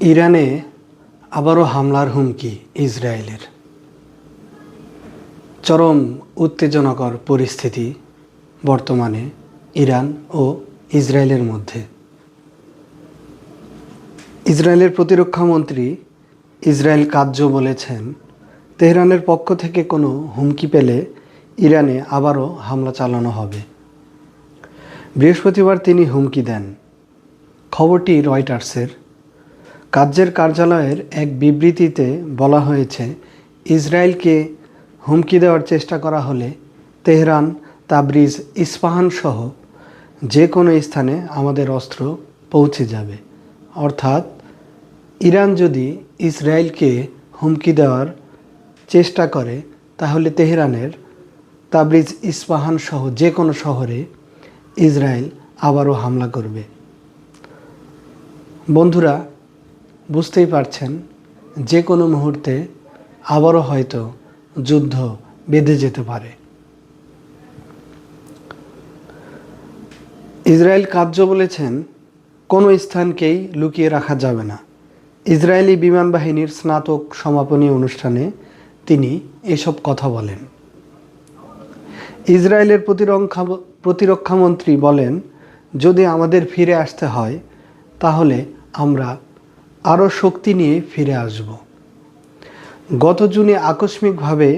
ইরানে আবারও হামলার হুমকি ইসরায়েলের। চরম উত্তেজনাকর পরিস্থিতি বর্তমানে ইরান ও ইসরায়েলের মধ্যে। ইসরায়েলের প্রতিরক্ষামন্ত্রী ইসরায়েল কাৎজ বলেছেন, তেহরানের পক্ষ থেকে কোনো হুমকি পেলে ইরানে আবারও হামলা চালানো হবে। বৃহস্পতিবার তিনি হুমকি দেন। খবরটি রয়টার্সের। কাৎজের কার্যালয়ের এক বিবৃতিতে বলা হয়েছে, ইসরায়েলকে হুমকি দেওয়ার চেষ্টা করা হলে তেহরান, তাবরিজ, ইস্পাহান সহ যে কোনো স্থানে আমাদের অস্ত্র পৌঁছে যাবে। অর্থাৎ ইরান যদি ইসরায়েলকে হুমকি দেওয়ার চেষ্টা করে তাহলে তেহরানের, তাবরিজ, ইস্পাহান সহ যে কোনো শহরে ইসরায়েল আবারও হামলা করবে। বন্ধুরা, বুঝতেই পারছেন, যে কোনো মুহূর্তে আবারও হয়তো যুদ্ধ বেঁধে যেতে পারে। ইসরায়েল কাৎজ বলেছেন, কোনো স্থানকেই লুকিয়ে রাখা যাবে না। ইসরায়েলি বিমান বাহিনীর স্নাতক সমাপনী অনুষ্ঠানে তিনি এসব কথা বলেন। ইসরায়েলের প্রতিরক্ষামন্ত্রী বলেন, যদি আমাদের ফিরে আসতে হয় তাহলে আমরা আরও শক্তি নিয়ে ফিরে আসব। গত জুনে আকস্মিকভাবে,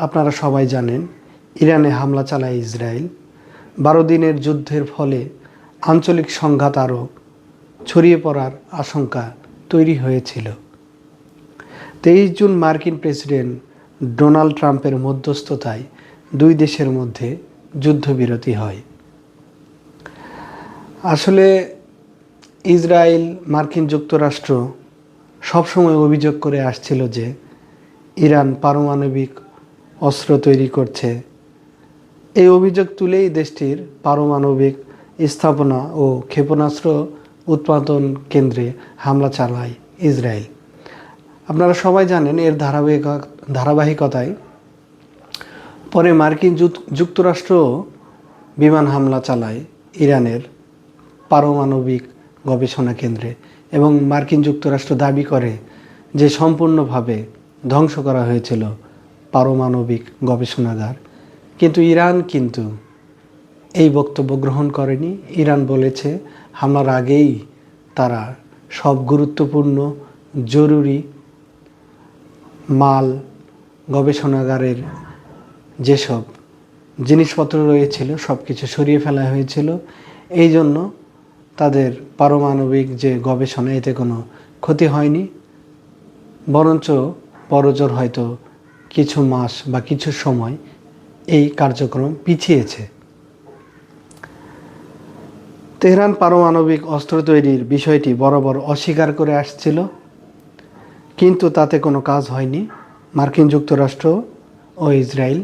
আপনারা সবাই জানেন, ইরানে হামলা চালায় ইসরায়েল। 12 দিনের যুদ্ধের ফলে আঞ্চলিক সংঘাত আরও ছড়িয়ে পড়ার আশঙ্কা তৈরি হয়েছিল। 23 জুন মার্কিন প্রেসিডেন্ট ডোনাল্ড ট্রাম্পের মধ্যস্থতায় দুই দেশের মধ্যে যুদ্ধবিরতি হয়। আসলে ইসরায়েল, মার্কিন যুক্তরাষ্ট্র সবসময় অভিযোগ করে আসছিল যে ইরান পারমাণবিক অস্ত্র তৈরি করছে। এই অভিযোগ তুলেই দেশটির পারমাণবিক স্থাপনা ও ক্ষেপণাস্ত্র উৎপাদন কেন্দ্রে হামলা চালায় ইসরায়েল। আপনারা সবাই জানেন, এর ধারাবাহিকতায় পরে মার্কিন যুক্তরাষ্ট্র বিমান হামলা চালায় ইরানের পারমাণবিক গবেষণা কেন্দ্রে, এবং মার্কিন যুক্তরাষ্ট্র দাবি করে যে সম্পূর্ণভাবে ধ্বংস করা হয়েছিল পারমাণবিক গবেষণাগার। কিন্তু ইরান এই বক্তব্য গ্রহণ করেনি। ইরান বলেছে, হামলার আগেই তারা সব গুরুত্বপূর্ণ জরুরি মাল, গবেষণাগারের যেসব জিনিসপত্র রয়েছিল সব কিছু সরিয়ে ফেলা হয়েছিল। এই জন্য তাদের পারমাণবিক যে গবেষণা, এতে কোনো ক্ষতি হয়নি, বরঞ্চ বড়জোর হয়তো কিছু মাস বা কিছু সময় এই কার্যক্রম পিছিয়েছে। তেহরান পারমাণবিক অস্ত্র তৈরির বিষয়টি বরাবর অস্বীকার করে আসছিল, কিন্তু তাতে কোনো কাজ হয়নি। মার্কিন যুক্তরাষ্ট্র ও ইসরায়েল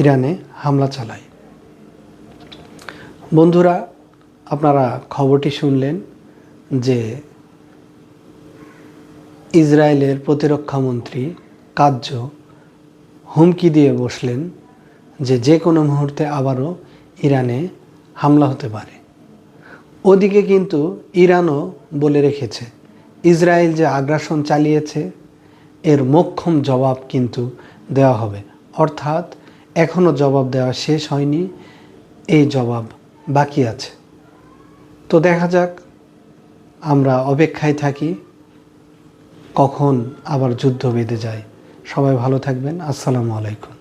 ইরানে হামলা চালায়। বন্ধুরা, আপনারা খবরটি শুনলেন যে ইসরায়েলের প্রতিরক্ষামন্ত্রী কাৎজ হুমকি দিয়ে বসলেন যে কোনো মুহূর্তে আবারও ইরানে হামলা হতে পারে। ওদিকে কিন্তু ইরানও বলে রেখেছে, ইসরায়েল যে আগ্রাসন চালিয়েছে এর মোক্ষম জবাব কিন্তু দেওয়া হবে। অর্থাৎ এখনও জবাব দেওয়া শেষ হয়নি, এই জবাব বাকি আছে। তো দেখা যাক, আমরা অপেক্ষায় থাকি কখন আবার যুদ্ধ বেঁধে যায়। সবাই ভালো থাকবেন। আসসালামু আলাইকুম।